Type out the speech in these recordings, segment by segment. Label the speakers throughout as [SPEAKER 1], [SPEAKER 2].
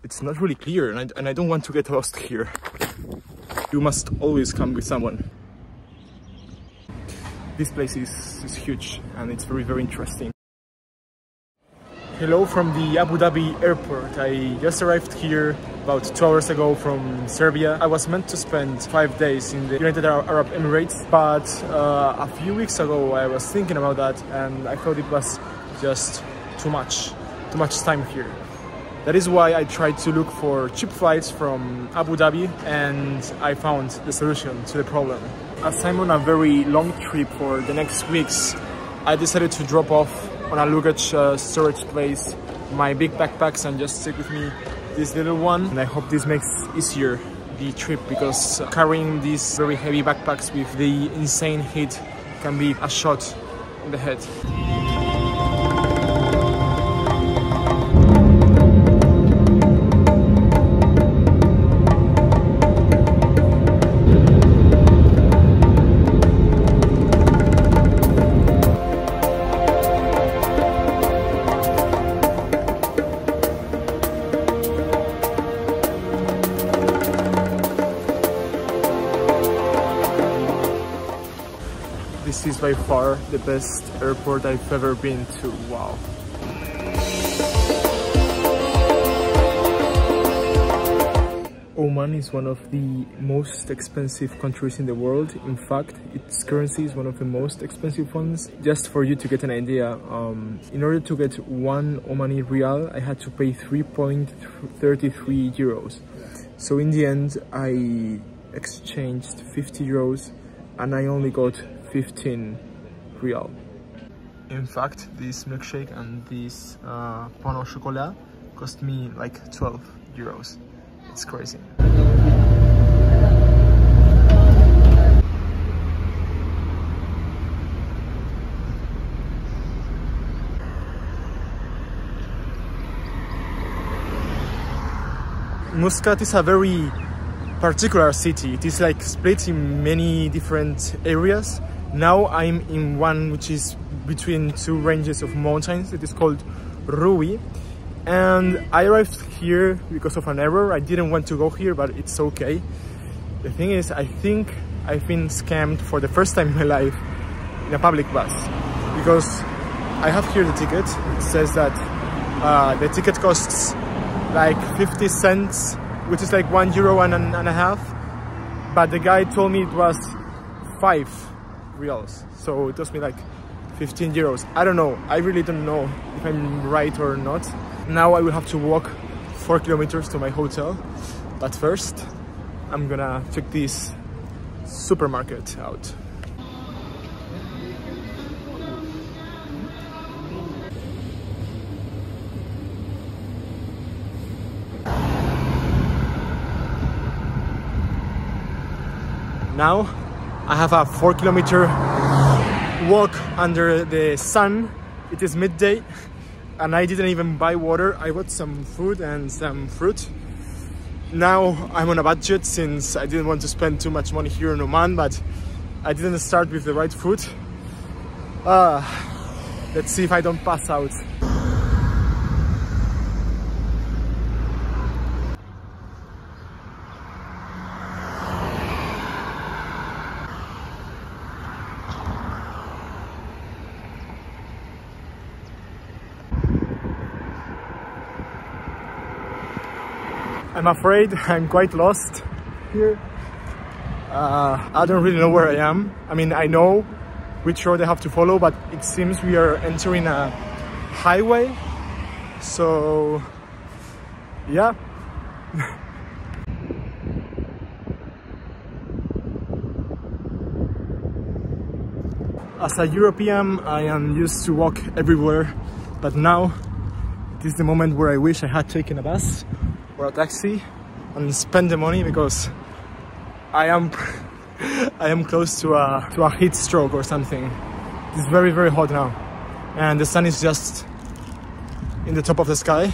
[SPEAKER 1] it's not really clear, and I don't want to get lost here. You must always come with someone. This place is huge, and it's very, very interesting. Hello from the Abu Dhabi airport. I just arrived here about 2 hours ago from Serbia. I was meant to spend 5 days in the United Arab Emirates, but a few weeks ago I was thinking about that, and I thought it was just too much time here. That is why I tried to look for cheap flights from Abu Dhabi, and I found the solution to the problem. As I'm on a very long trip for the next weeks, I decided to drop off on a luggage storage place my big backpacks and just take with me this little one. And I hope this makes easier the trip, because carrying these very heavy backpacks with the insane heat can be a shot in the head. This is by far the best airport I've ever been to. Wow. Oman is one of the most expensive countries in the world. In fact, its currency is one of the most expensive ones. Just for you to get an idea, in order to get 1 Omani rial, I had to pay 3.33 euros. So in the end, I exchanged 50 euros and I only got 15 rial. In fact, this milkshake and this pain au chocolat cost me like 12 euros. It's crazy. Muscat is a very particular city. It is like split in many different areas. Now I'm in one which is between 2 ranges of mountains. It is called Rui, and I arrived here because of an error. I didn't want to go here, but it's okay. The thing is, I think I've been scammed for the first time in my life in a public bus, because I have here the ticket. It says that the ticket costs like 50 cents, which is like €1 and a half, but the guy told me it was 5 reals, so it cost me like 15 euros. I don't know, I really don't know if I'm right or not. Now I will have to walk 4 kilometers to my hotel, but first I'm gonna check this supermarket out. Now I have a 4-kilometer walk under the sun. It is midday and I didn't even buy water. I bought some food and some fruit. Now I'm on a budget, since I didn't want to spend too much money here in Oman, but I didn't start with the right food. Let's see if I don't pass out. I'm afraid I'm quite lost here. I don't really know where I am. I mean, I know which road I have to follow, but it seems we are entering a highway. So, yeah. As a European, I am used to walk everywhere, but now it is the moment where I wish I had taken a bus or a taxi and spend the money, because I am close to a heat stroke or something. It's very, very hot now, and the sun is just in the top of the sky.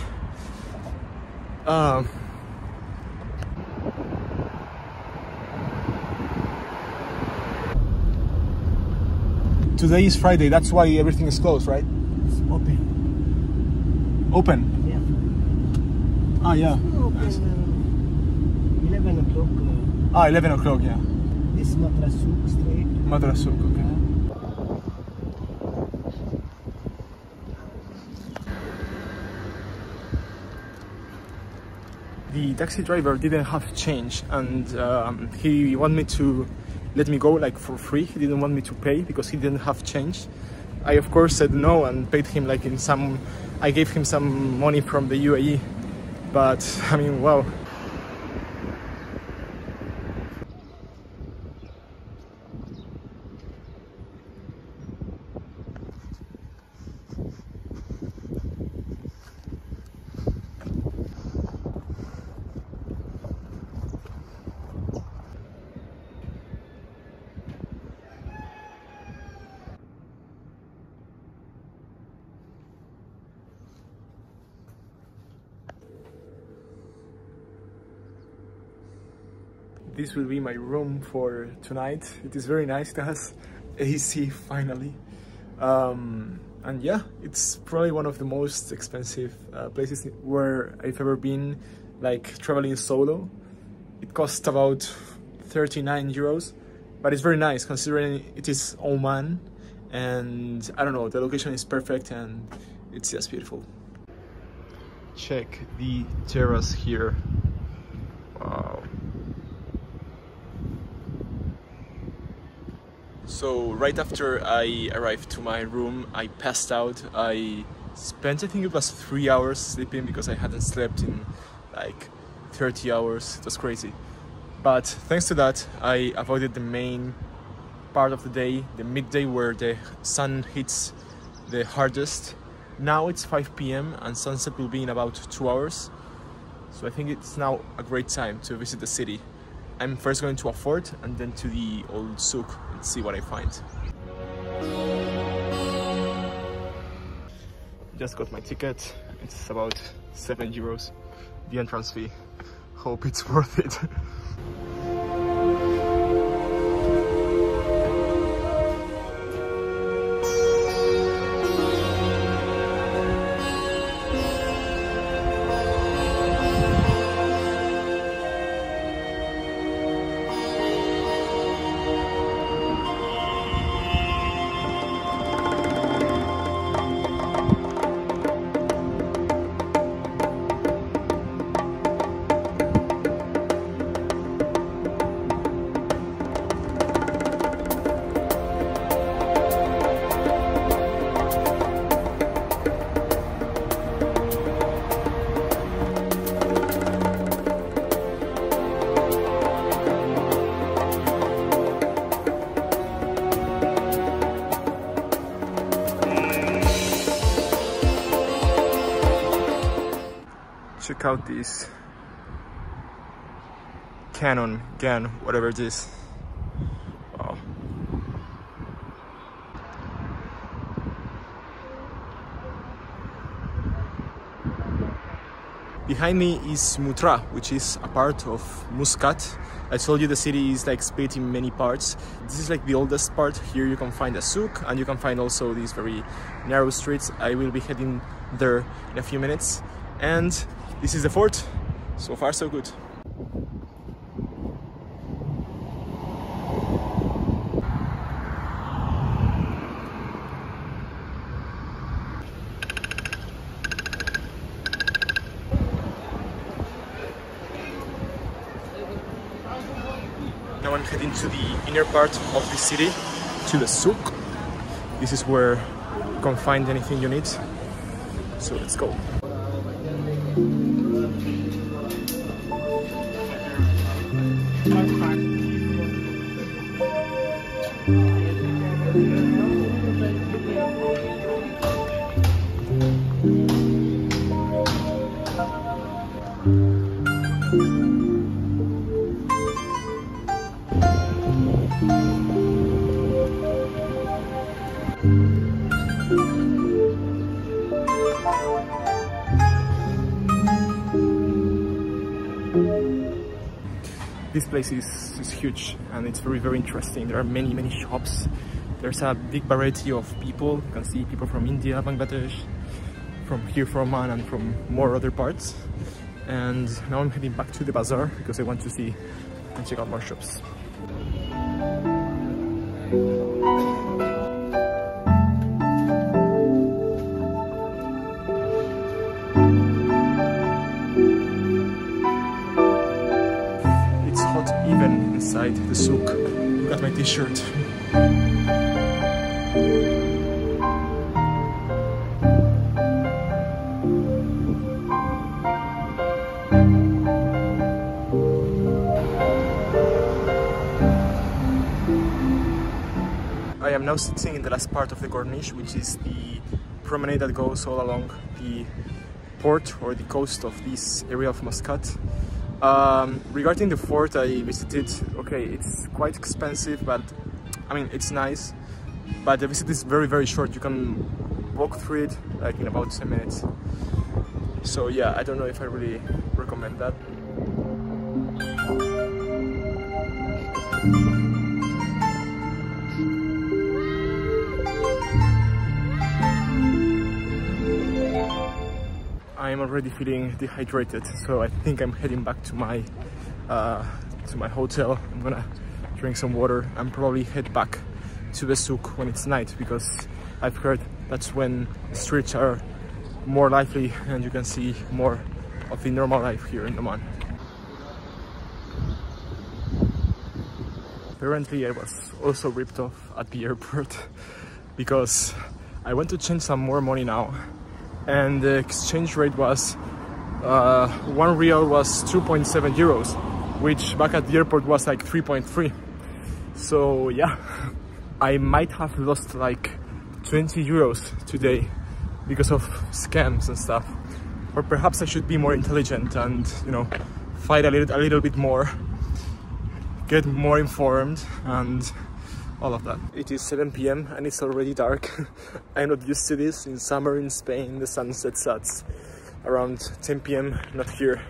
[SPEAKER 1] Today is Friday, that's why everything is closed, right? It's open. Open?
[SPEAKER 2] Yeah.
[SPEAKER 1] Ah, yeah.
[SPEAKER 2] Open 11 o'clock.
[SPEAKER 1] 11 o'clock, yeah.
[SPEAKER 2] This Madrasuk Street.
[SPEAKER 1] Madrasuk, okay. The taxi driver didn't have change, and he wanted me to let me go like for free. He didn't want me to pay because he didn't have change. I of course said no and paid him like in some, I gave him some money from the UAE, but I mean, wow. This will be my room for tonight. It is very nice. It has AC finally. And yeah, it's probably one of the most expensive places where I've ever been, like traveling solo. It cost about 39 euros, but it's very nice considering it is Oman, and I don't know, the location is perfect and it's just beautiful. Check the terrace here. Wow. So right after I arrived to my room, I passed out. I spent, I think it was 3 hours sleeping because I hadn't slept in like 30 hours. It was crazy. But thanks to that, I avoided the main part of the day, the midday where the sun hits the hardest. Now it's 5 p.m. and sunset will be in about 2 hours. So I think it's now a great time to visit the city. I'm first going to a fort and then to the old souk and see what I find. Just got my ticket. It's about 7 euros, the entrance fee. Hope it's worth it. Check out this Canon gun, whatever it is. Wow. Behind me is Mutra, which is a part of Muscat. I told you the city is like split in many parts. This is like the oldest part. Here you can find a souk and you can find also these very narrow streets. I will be heading there in a few minutes. And this is the fort. So far so good. Now I'm heading to the inner part of the city, to the souk. This is where you can find anything you need. So let's go. This place is huge and it's very interesting. There are many shops. There's a big variety of people. You can see people from India, Bangladesh, from here from Oman and from more other parts. And now I'm heading back to the bazaar because I want to see and check out more shops. It's hot even inside the souk. Look at my t-shirt. I am now sitting in the last part of the Corniche, which is the promenade that goes all along the port or the coast of this area of Muscat. Regarding the fort I visited, okay, it's quite expensive, but I mean, it's nice. But the visit is very short. You can walk through it like in about 10 minutes. So yeah, I don't know if I really recommend that. I am already feeling dehydrated, so I think I'm heading back to my hotel. I'm gonna drink some water and probably head back to the souk when it's night, because I've heard that's when the streets are more lively and you can see more of the normal life here in Oman. Apparently I was also ripped off at the airport because I went to change some more money now, and the exchange rate was 1 real was 2.7 euros, which back at the airport was like 3.3. So yeah, I might have lost like 20 euros today because of scams and stuff. Or perhaps I should be more intelligent and, you know, fight a little bit more, get more informed and all of that. It is 7 p.m. and it's already dark. I'm not used to this. In summer in Spain, the sun sets at around 10 p.m, not here.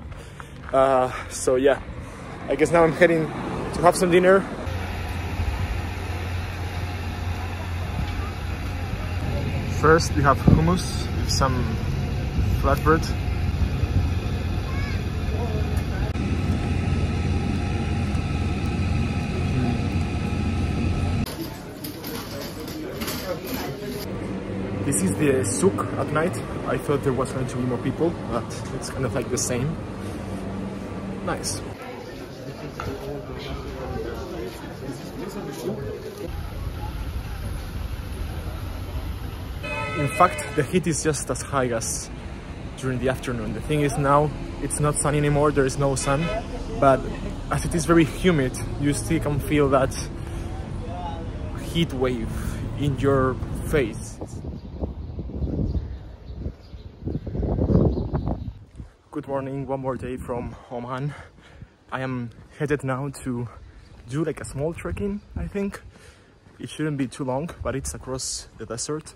[SPEAKER 1] So yeah, I guess now I'm heading to have some dinner. First we have hummus with some flatbread. This is the souk at night. I thought there was going to be more people, but it's kind of like the same. Nice. In fact, the heat is just as high as during the afternoon. The thing is now, it's not sunny anymore, there is no sun, but as it is very humid, you still can feel that heat wave in your face. Good morning, one more day from Oman. I am headed now to do like a small trekking, I think. It shouldn't be too long, but it's across the desert.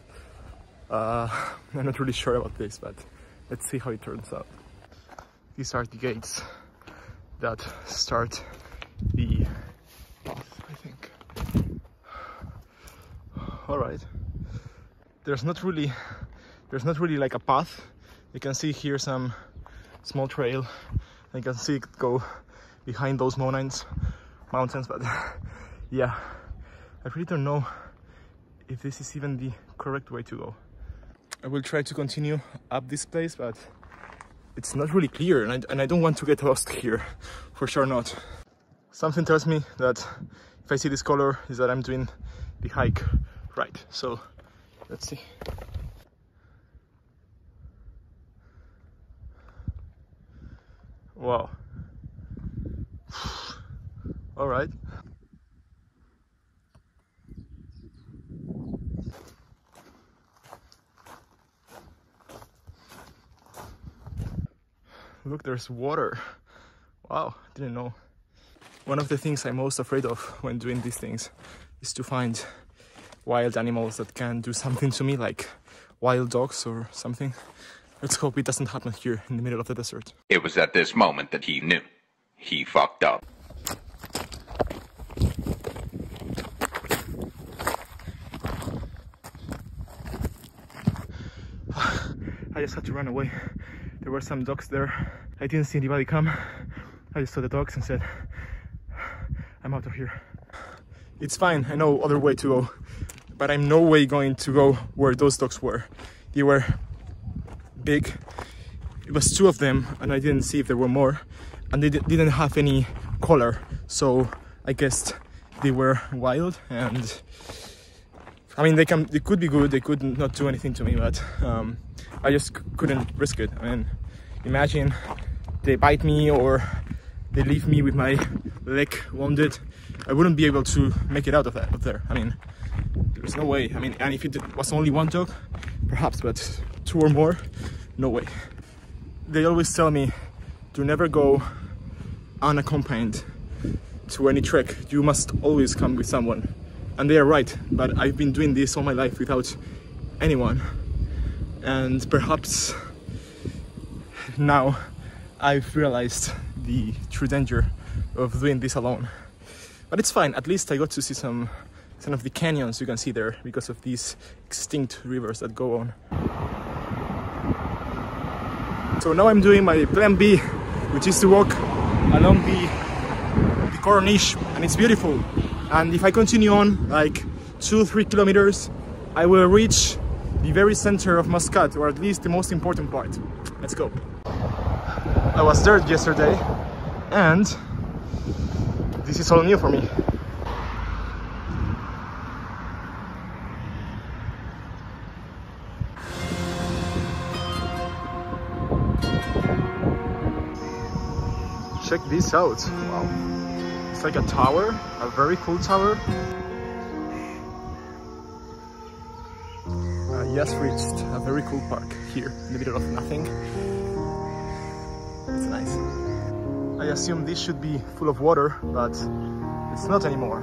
[SPEAKER 1] I'm not really sure about this, but let's see how it turns out. These are the gates that start the path, I think. All right. There's not really like a path. You can see here some small trail. I can see it go behind those mountains, but yeah, I really don't know if this is even the correct way to go. I will try to continue up this place, but it's not really clear, and I don't want to get lost here, for sure not. Something tells me that if I see this color is that I'm doing the hike right, so let's see. Wow. All right. Look, there's water. Wow, didn't know. One of the things I'm most afraid of when doing these things is to find wild animals that can do something to me, like wild dogs or something. Let's hope it doesn't happen here in the middle of the desert.
[SPEAKER 3] It was at this moment that he knew. He fucked up.
[SPEAKER 1] I just had to run away. There were some dogs there I didn't see anybody come. I just saw the dogs and said, I'm out of here. It's fine, I know other way to go, but I'm no way going to go where those dogs were. They were big. It was 2 of them, and I didn't see if there were more, and they didn't have any color, so I guessed they were wild. And I mean, they could be good, they could not do anything to me, but I just couldn't risk it. I mean, imagine they bite me or they leave me with my leg wounded. I wouldn't be able to make it out of there. I mean, there's no way. I mean, and if it was only 1 dog, perhaps, but 2 or more, no way. They always tell me to never go unaccompanied to any trek. You must always come with someone. And they are right, but I've been doing this all my life without anyone. And perhaps now I've realized the true danger of doing this alone. But it's fine, at least I got to see some of the canyons you can see there because of these extinct rivers that go on. So now I'm doing my plan B, which is to walk along the Corniche, and it's beautiful. And if I continue on like 2-3 kilometers, I will reach the very center of Muscat, or at least the most important part. Let's go. I was there yesterday, and this is all new for me. Check this out. Wow. It's like a tower, a very cool tower. I just reached a very cool park here in the middle of nothing. It's nice. I assume this should be full of water, but it's not anymore.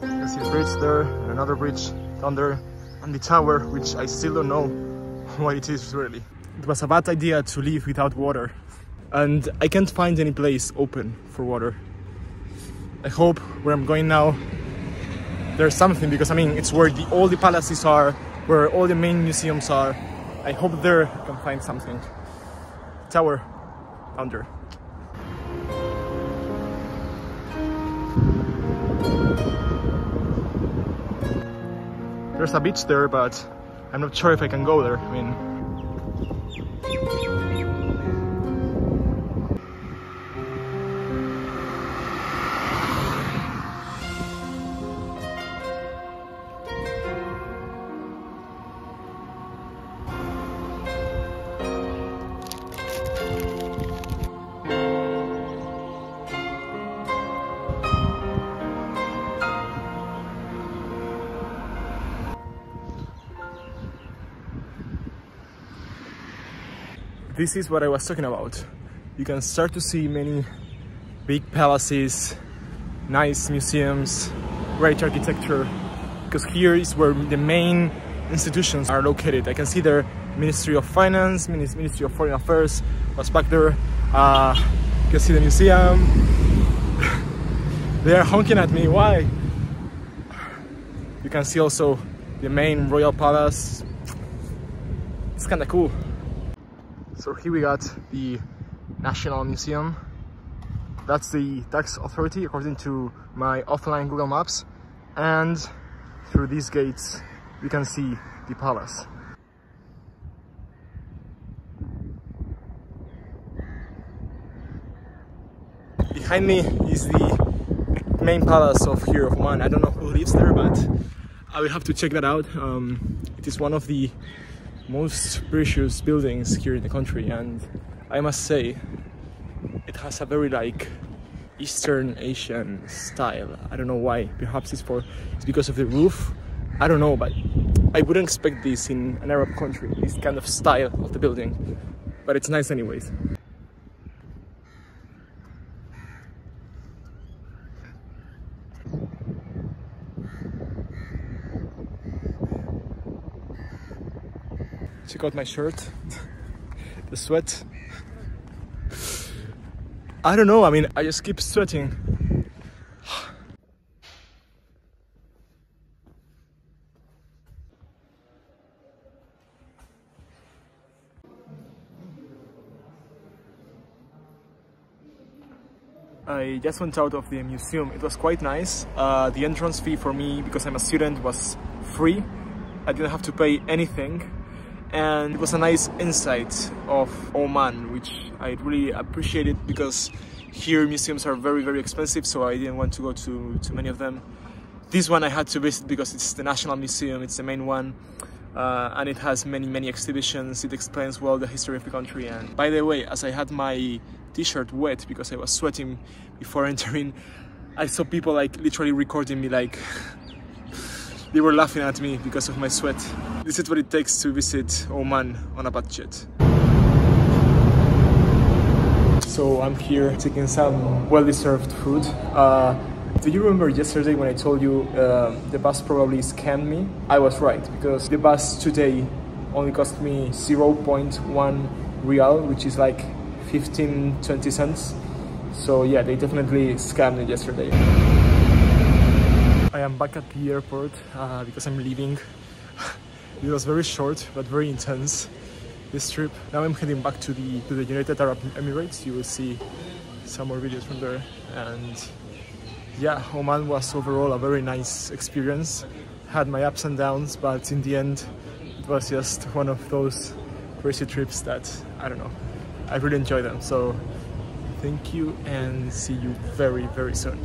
[SPEAKER 1] You can see a bridge there, and another bridge down there, and the tower, which I still don't know what it is really. It was a bad idea to leave without water, and I can't find any place open for water. I hope where I'm going now there's something, because I mean it's where all the palaces are, where all the main museums are. I hope there I can find something. Tower down there. There's a beach there, but I'm not sure if I can go there. I mean, this is what I was talking about. You can start to see many big palaces, nice museums, great architecture, because here is where the main institutions are located. I can see their Ministry of Finance, Ministry of Foreign Affairs was back there. You can see the museum. They are honking at me, why? You can see also the main royal palace. It's kind of cool. So here we got the National Museum. That's the tax authority according to my offline Google Maps. And through these gates we can see the palace. Behind me is the main palace of here of Oman. I don't know who lives there, but I will have to check that out. It is one of the most precious buildings here in the country, and I must say it has a very like Eastern Asian style. I don't know why. Perhaps it's because of the roof. I don't know, but I wouldn't expect this in an Arab country, this kind of style of the building, but it's nice anyways. Check out my shirt, the sweat. I don't know, I mean, I just keep sweating. I just went out of the museum. It was quite nice. The entrance fee for me, because I'm a student, was free. I didn't have to pay anything. And it was a nice insight of Oman, which I really appreciated, because here museums are very, very expensive, so I didn't want to go to many of them. This one I had to visit because it's the National Museum, it's the main one, and it has many exhibitions. It explains well the history of the country. And by the way, as I had my t-shirt wet because I was sweating before entering, I saw people like literally recording me, like they were laughing at me because of my sweat. This is what it takes to visit Oman on a budget. So I'm here taking some well-deserved food. Do you remember yesterday when I told you the bus probably scammed me? I was right, because the bus today only cost me 0.1 real, which is like 15-20 cents. So yeah, they definitely scammed me yesterday. I am back at the airport because I'm leaving. It was very short but very intense, this trip. Now I'm heading back to the United Arab Emirates. You will see some more videos from there. And yeah, Oman was overall a very nice experience. Had my ups and downs, but in the end it was just one of those crazy trips that, I don't know, I really enjoyed them. So thank you and see you very, very soon.